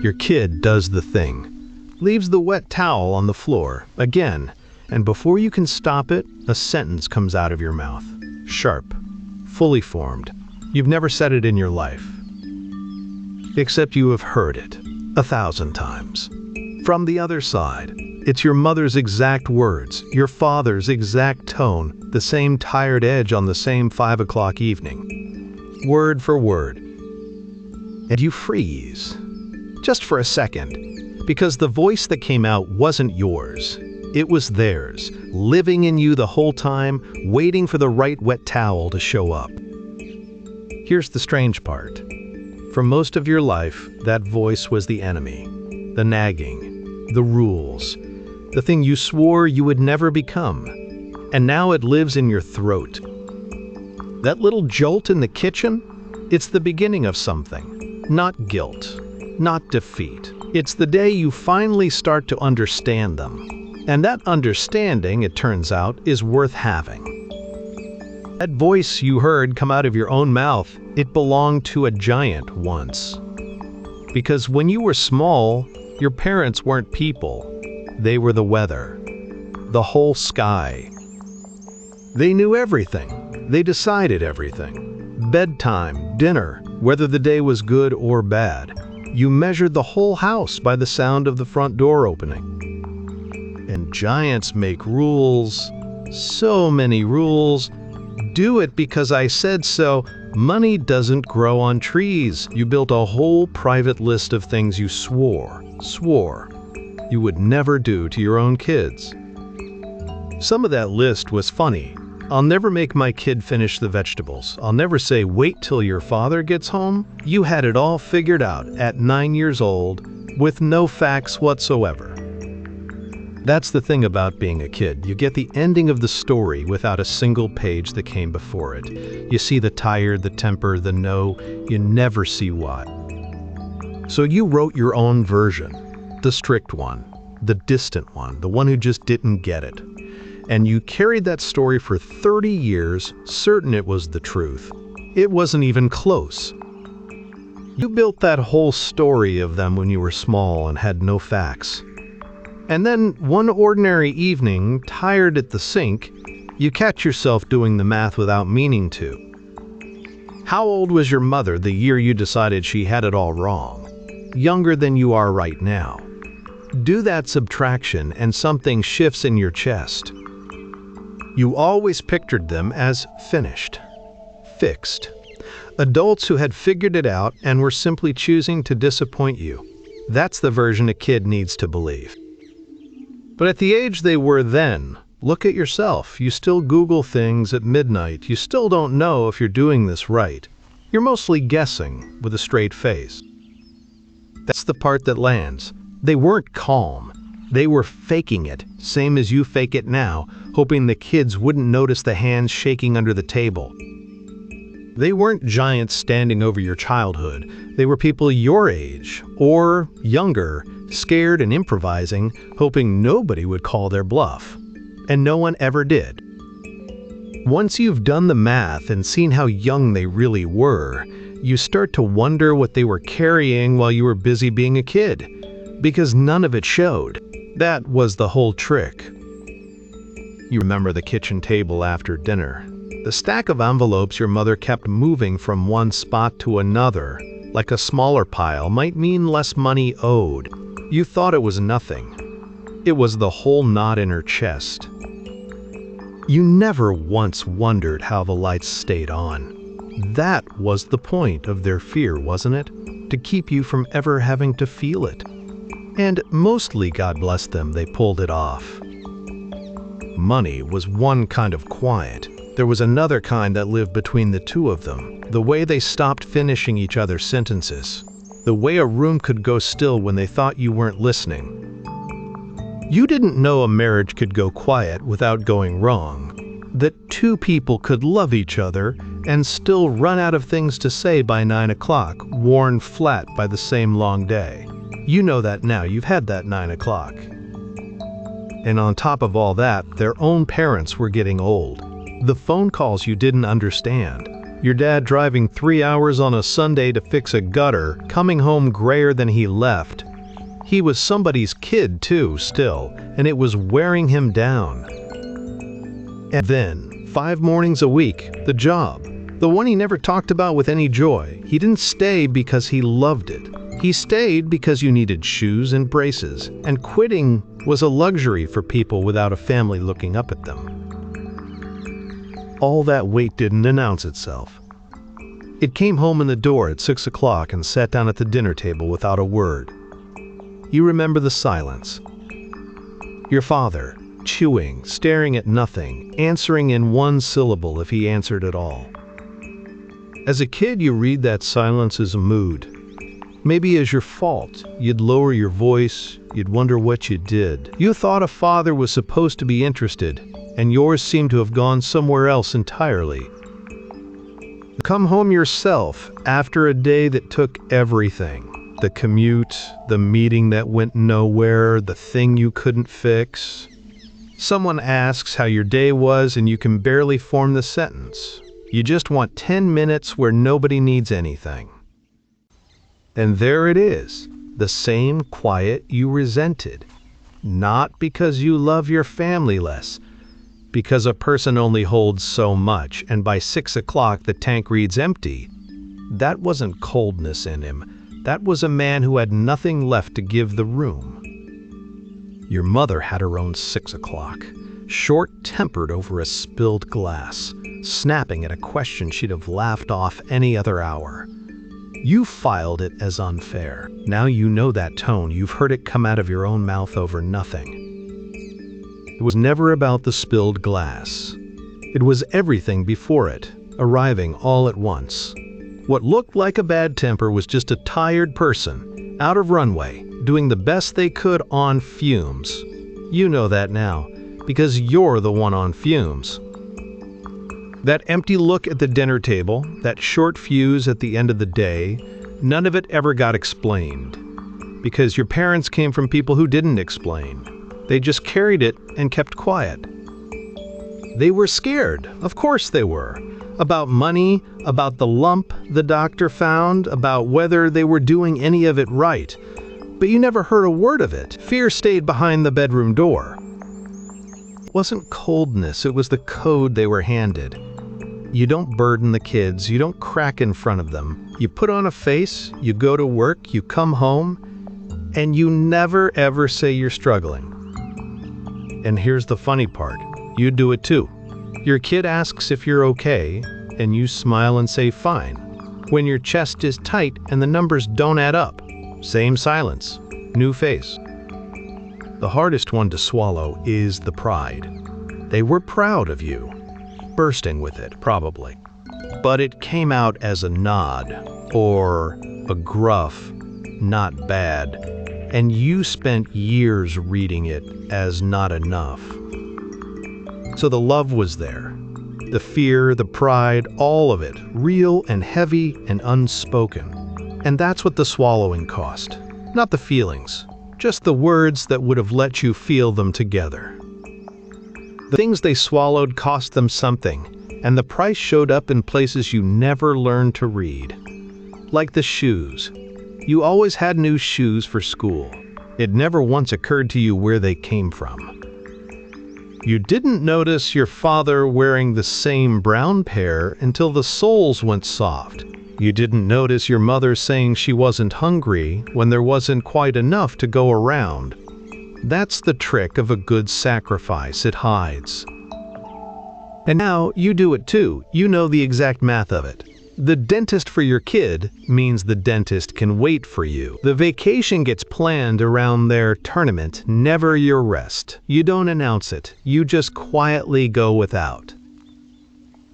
Your kid does the thing. Leaves the wet towel on the floor, again, and before you can stop it, a sentence comes out of your mouth. Sharp, fully formed. You've never said it in your life. Except you have heard it 1,000 times. From the other side, it's your mother's exact words, your father's exact tone, the same tired edge on the same 5 o'clock evening. Word for word. And you freeze. Just for a second. Because the voice that came out wasn't yours. It was theirs, living in you the whole time, waiting for the right wet towel to show up. Here's the strange part. For most of your life, that voice was the enemy. The nagging, the rules, the thing you swore you would never become. And now it lives in your throat. That little jolt in the kitchen? It's the beginning of something. Not guilt, not defeat. It's the day you finally start to understand them. And that understanding, it turns out, is worth having. That voice you heard come out of your own mouth, it belonged to a giant once. Because when you were small, your parents weren't people. They were the weather, the whole sky. They knew everything. They decided everything. Bedtime, dinner, whether the day was good or bad. You measured the whole house by the sound of the front door opening. And giants make rules, so many rules. Do it because I said so. Money doesn't grow on trees. You built a whole private list of things you swore you would never do to your own kids. Some of that list was funny. I'll never make my kid finish the vegetables. I'll never say, wait till your father gets home. You had it all figured out at 9 years old with no facts whatsoever. That's the thing about being a kid. You get the ending of the story without a single page that came before it. You see the tired, the temper, the no. You never see why. So you wrote your own version. The strict one, the distant one, the one who just didn't get it. And you carried that story for 30 years, certain it was the truth. It wasn't even close. You built that whole story of them when you were small and had no facts. And then one ordinary evening, tired at the sink, you catch yourself doing the math without meaning to. How old was your mother the year you decided she had it all wrong? Younger than you are right now. Do that subtraction and something shifts in your chest. You always pictured them as finished, fixed. Adults who had figured it out and were simply choosing to disappoint you. That's the version a kid needs to believe. But at the age they were then, look at yourself. You still Google things at midnight. You still don't know if you're doing this right. You're mostly guessing with a straight face. That's the part that lands. They weren't calm. They were faking it, same as you fake it now, hoping the kids wouldn't notice the hands shaking under the table. They weren't giants standing over your childhood. They were people your age, or younger, scared and improvising, hoping nobody would call their bluff. And no one ever did. Once you've done the math and seen how young they really were, you start to wonder what they were carrying while you were busy being a kid. Because none of it showed. That was the whole trick. You remember the kitchen table after dinner. The stack of envelopes your mother kept moving from one spot to another, like a smaller pile, might mean less money owed. You thought it was nothing. It was the whole knot in her chest. You never once wondered how the lights stayed on. That was the point of their fear, wasn't it? To keep you from ever having to feel it. And mostly, God bless them, they pulled it off. Money was one kind of quiet. There was another kind that lived between the two of them. The way they stopped finishing each other's sentences. The way a room could go still when they thought you weren't listening. You didn't know a marriage could go quiet without going wrong. That two people could love each other and still run out of things to say by 9 o'clock, worn flat by the same long day. You know that now. You've had that 9 o'clock. And on top of all that, their own parents were getting old. The phone calls you didn't understand. Your dad driving 3 hours on a Sunday to fix a gutter, coming home grayer than he left. He was somebody's kid too, still, and it was wearing him down. And then, 5 mornings a week, the job. The one he never talked about with any joy. He didn't stay because he loved it. He stayed because you needed shoes and braces, and quitting was a luxury for people without a family looking up at them. All that weight didn't announce itself. It came home in the door at 6 o'clock and sat down at the dinner table without a word. You remember the silence. Your father, chewing, staring at nothing, answering in one syllable if he answered at all. As a kid, you read that silence as a mood. Maybe as your fault. You'd lower your voice, you'd wonder what you did. You thought a father was supposed to be interested, and yours seemed to have gone somewhere else entirely. You come home yourself after a day that took everything. The commute, the meeting that went nowhere, the thing you couldn't fix. Someone asks how your day was and you can barely form the sentence. You just want 10 minutes where nobody needs anything. And there it is, the same quiet you resented. Not because you love your family less, because a person only holds so much, and by 6 o'clock the tank reads empty. That wasn't coldness in him. That was a man who had nothing left to give the room. Your mother had her own 6 o'clock, short-tempered over a spilled glass, snapping at a question she'd have laughed off any other hour. You filed it as unfair. Now you know that tone. You've heard it come out of your own mouth over nothing. It was never about the spilled glass. It was everything before it, arriving all at once. What looked like a bad temper was just a tired person, out of runway, doing the best they could on fumes. You know that now, because you're the one on fumes. That empty look at the dinner table, that short fuse at the end of the day, none of it ever got explained. Because your parents came from people who didn't explain. They just carried it and kept quiet. They were scared, of course they were. About money, about the lump the doctor found, about whether they were doing any of it right. But you never heard a word of it. Fear stayed behind the bedroom door. It wasn't coldness, it was the code they were handed. You don't burden the kids, you don't crack in front of them. You put on a face, you go to work, you come home, and you never ever say you're struggling. And here's the funny part, you do it too. Your kid asks if you're okay, and you smile and say fine. When your chest is tight and the numbers don't add up, same silence, new face. The hardest one to swallow is the pride. They were proud of you. Bursting with it, probably. But it came out as a nod, or a gruff, not bad, and you spent years reading it as not enough. So the love was there. The fear, the pride, all of it, real and heavy and unspoken. And that's what the swallowing cost. Not the feelings, just the words that would have let you feel them together. The things they swallowed cost them something, and the price showed up in places you never learned to read. Like the shoes. You always had new shoes for school. It never once occurred to you where they came from. You didn't notice your father wearing the same brown pair until the soles went soft. You didn't notice your mother saying she wasn't hungry when there wasn't quite enough to go around. That's the trick of a good sacrifice, it hides. And now you do it too. You know the exact math of it. The dentist for your kid means the dentist can wait for you. The vacation gets planned around their tournament, never your rest. You don't announce it, you just quietly go without.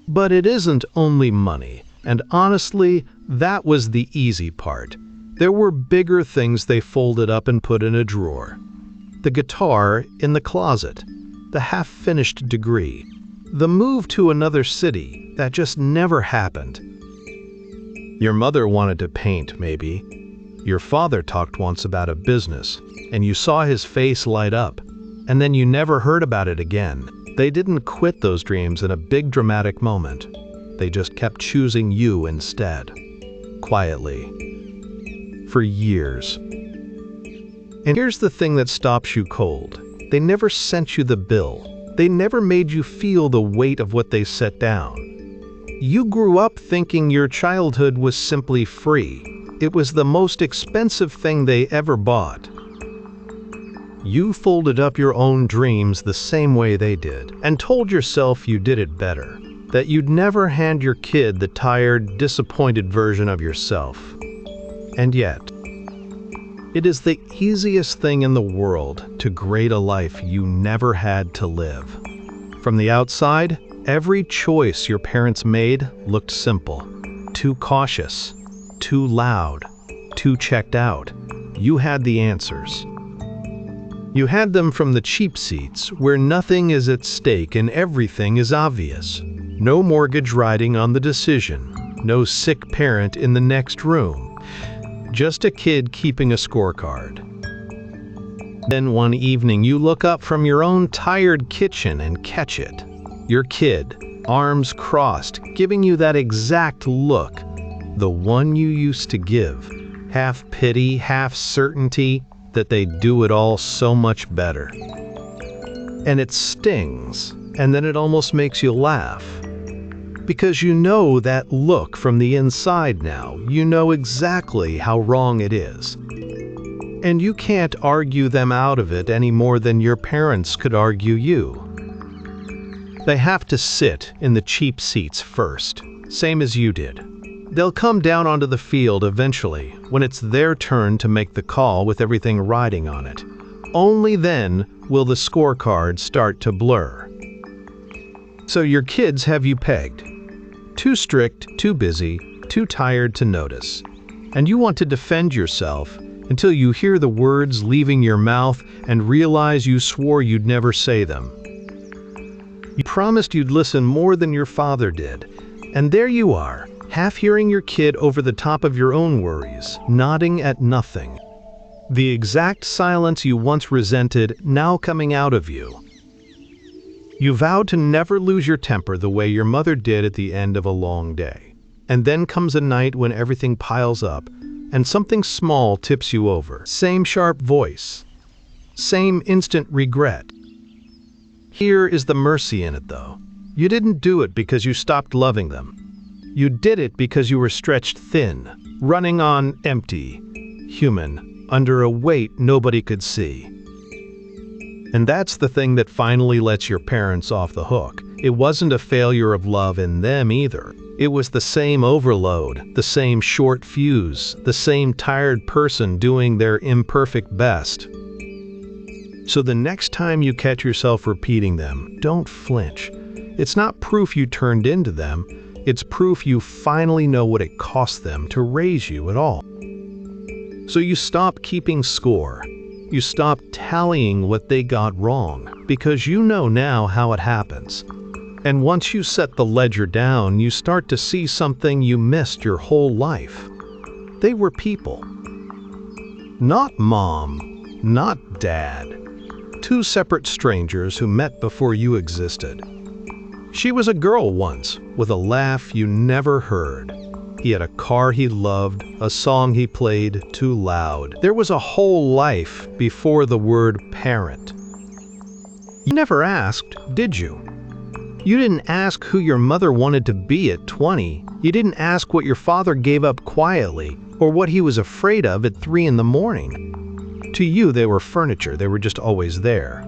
But it isn't only money, and honestly, that was the easy part. There were bigger things they folded up and put in a drawer. The guitar in the closet, the half-finished degree, the move to another city that just never happened. Your mother wanted to paint, maybe. Your father talked once about a business, and you saw his face light up, and then you never heard about it again. They didn't quit those dreams in a big dramatic moment. They just kept choosing you instead. Quietly. For years. And here's the thing that stops you cold. They never sent you the bill. They never made you feel the weight of what they set down. You grew up thinking your childhood was simply free. It was the most expensive thing they ever bought. You folded up your own dreams the same way they did, and told yourself you did it better. That you'd never hand your kid the tired, disappointed version of yourself. And yet, it is the easiest thing in the world to grade a life you never had to live. From the outside, every choice your parents made looked simple. Too cautious, too loud, too checked out. You had the answers. You had them from the cheap seats, where nothing is at stake and everything is obvious. No mortgage riding on the decision. No sick parent in the next room. Just a kid keeping a scorecard. Then one evening you look up from your own tired kitchen and catch it. Your kid, arms crossed, giving you that exact look. The one you used to give. Half pity, half certainty that they'd do it all so much better. And it stings, and then it almost makes you laugh. Because you know that look from the inside now. You know exactly how wrong it is. And you can't argue them out of it any more than your parents could argue you. They have to sit in the cheap seats first, same as you did. They'll come down onto the field eventually, when it's their turn to make the call with everything riding on it. Only then will the scorecard start to blur. So your kids have you pegged. Too strict, too busy, too tired to notice. And you want to defend yourself until you hear the words leaving your mouth and realize you swore you'd never say them. You promised you'd listen more than your father did, and there you are, half hearing your kid over the top of your own worries, nodding at nothing. The exact silence you once resented now coming out of you. You vowed to never lose your temper the way your mother did at the end of a long day. And then comes a night when everything piles up, and something small tips you over. Same sharp voice. Same instant regret. Here is the mercy in it, though. You didn't do it because you stopped loving them. You did it because you were stretched thin, running on empty, human, under a weight nobody could see. And that's the thing that finally lets your parents off the hook. It wasn't a failure of love in them either. It was the same overload, the same short fuse, the same tired person doing their imperfect best. So the next time you catch yourself repeating them, don't flinch. It's not proof you turned into them. It's proof you finally know what it cost them to raise you at all. So you stop keeping score. You stop tallying what they got wrong, because you know now how it happens. And once you set the ledger down, you start to see something you missed your whole life. They were people. Not mom, not dad. Two separate strangers who met before you existed. She was a girl once, with a laugh you never heard. He had a car he loved, a song he played too loud. There was a whole life before the word parent. You never asked, did you? You didn't ask who your mother wanted to be at 20. You didn't ask what your father gave up quietly, or what he was afraid of at 3 in the morning. To you, they were furniture. They were just always there.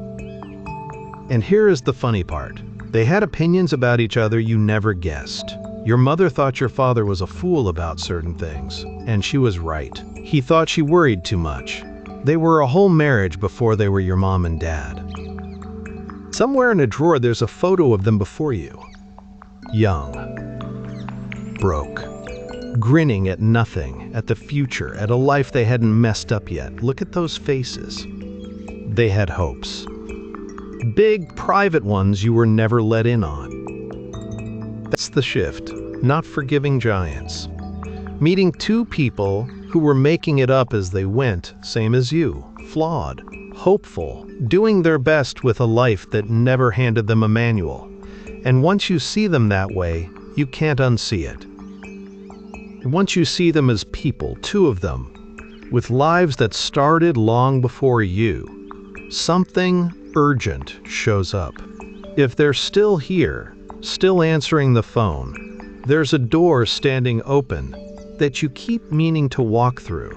And here is the funny part. They had opinions about each other you never guessed. Your mother thought your father was a fool about certain things, and she was right. He thought she worried too much. They were a whole marriage before they were your mom and dad. Somewhere in a drawer there's a photo of them before you. Young. Broke. Grinning at nothing, at the future, at a life they hadn't messed up yet. Look at those faces. They had hopes. Big, private ones you were never let in on. That's the shift, not forgiving giants. Meeting two people who were making it up as they went, same as you, flawed, hopeful, doing their best with a life that never handed them a manual. And once you see them that way, You can't unsee it. And once you see them as people, two of them, with lives that started long before you, something urgent shows up. If they're still here, still answering the phone, there's a door standing open that you keep meaning to walk through.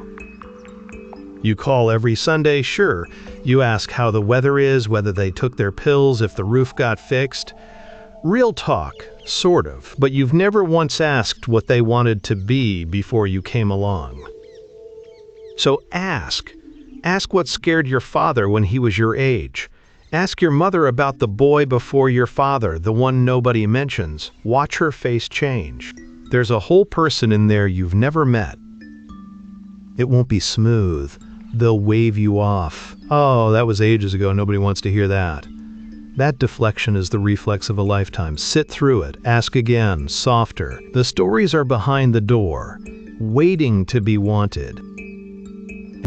You call every Sunday, sure. You ask how the weather is, whether they took their pills, if the roof got fixed. Real talk, sort of, but you've never once asked what they wanted to be before you came along. So ask. Ask what scared your father when he was your age. Ask your mother about the boy before your father, the one nobody mentions. Watch her face change. There's a whole person in there you've never met. It won't be smooth. They'll wave you off. Oh, that was ages ago. Nobody wants to hear that. That deflection is the reflex of a lifetime. Sit through it. Ask again, softer. The stories are behind the door, waiting to be wanted.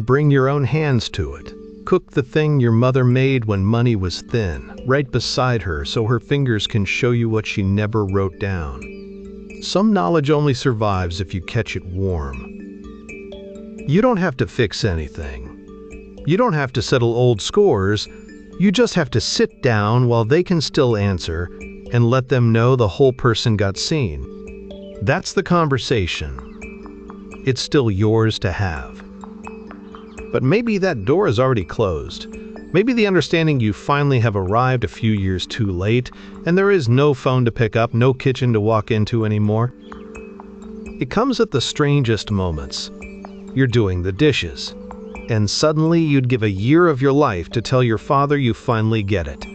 Bring your own hands to it. Cook the thing your mother made when money was thin, right beside her so her fingers can show you what she never wrote down. Some knowledge only survives if you catch it warm. You don't have to fix anything. You don't have to settle old scores. You just have to sit down while they can still answer and let them know the whole person got seen. That's the conversation. It's still yours to have. But maybe that door is already closed. Maybe the understanding you finally have arrived a few years too late, and there is no phone to pick up, no kitchen to walk into anymore. It comes at the strangest moments. You're doing the dishes, and suddenly you'd give a year of your life to tell your father you finally get it,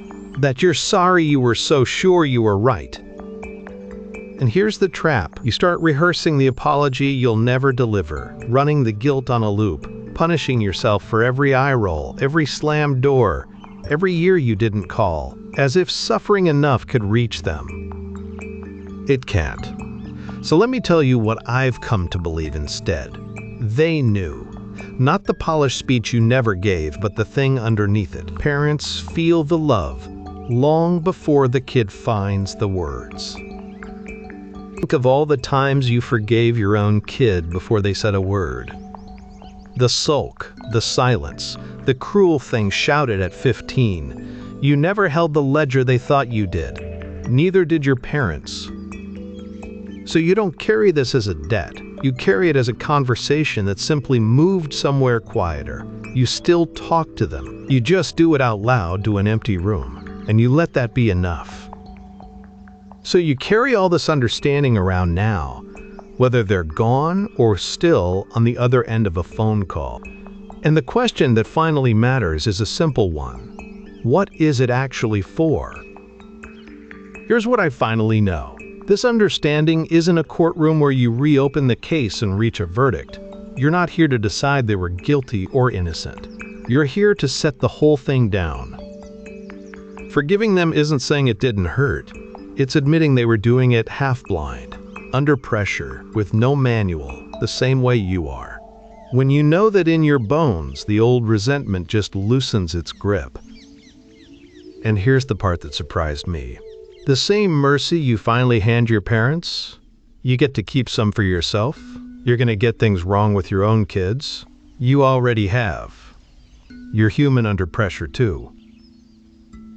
that you're sorry you were so sure you were right. And here's the trap. You start rehearsing the apology you'll never deliver, running the guilt on a loop, punishing yourself for every eye roll, every slammed door, every year you didn't call, as if suffering enough could reach them. It can't. So let me tell you what I've come to believe instead. They knew. Not the polished speech you never gave, but the thing underneath it. Parents feel the love long before the kid finds the words. Think of all the times you forgave your own kid before they said a word. The sulk, the silence, the cruel things shouted at 15. You never held the ledger they thought you did. Neither did your parents. So you don't carry this as a debt. You carry it as a conversation that simply moved somewhere quieter. You still talk to them. You just do it out loud to an empty room, and you let that be enough. So you carry all this understanding around now, whether they're gone or still on the other end of a phone call. And the question that finally matters is a simple one. What is it actually for? Here's what I finally know. This understanding isn't a courtroom where you reopen the case and reach a verdict. You're not here to decide they were guilty or innocent. You're here to set the whole thing down. Forgiving them isn't saying it didn't hurt. It's admitting they were doing it half-blind, under pressure, with no manual, the same way you are. When you know that in your bones, the old resentment just loosens its grip. And here's the part that surprised me. The same mercy you finally hand your parents, you get to keep some for yourself. You're going to get things wrong with your own kids. You already have. You're human under pressure too.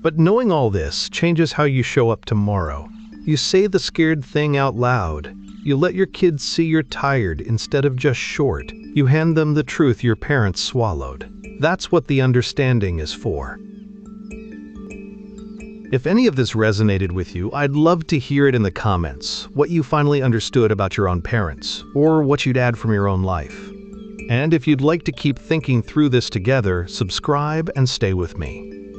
But knowing all this changes how you show up tomorrow. You say the scared thing out loud. You let your kids see you're tired instead of just short. You hand them the truth your parents swallowed. That's what the understanding is for. If any of this resonated with you, I'd love to hear it in the comments, what you finally understood about your own parents, or what you'd add from your own life. And if you'd like to keep thinking through this together, subscribe and stay with me.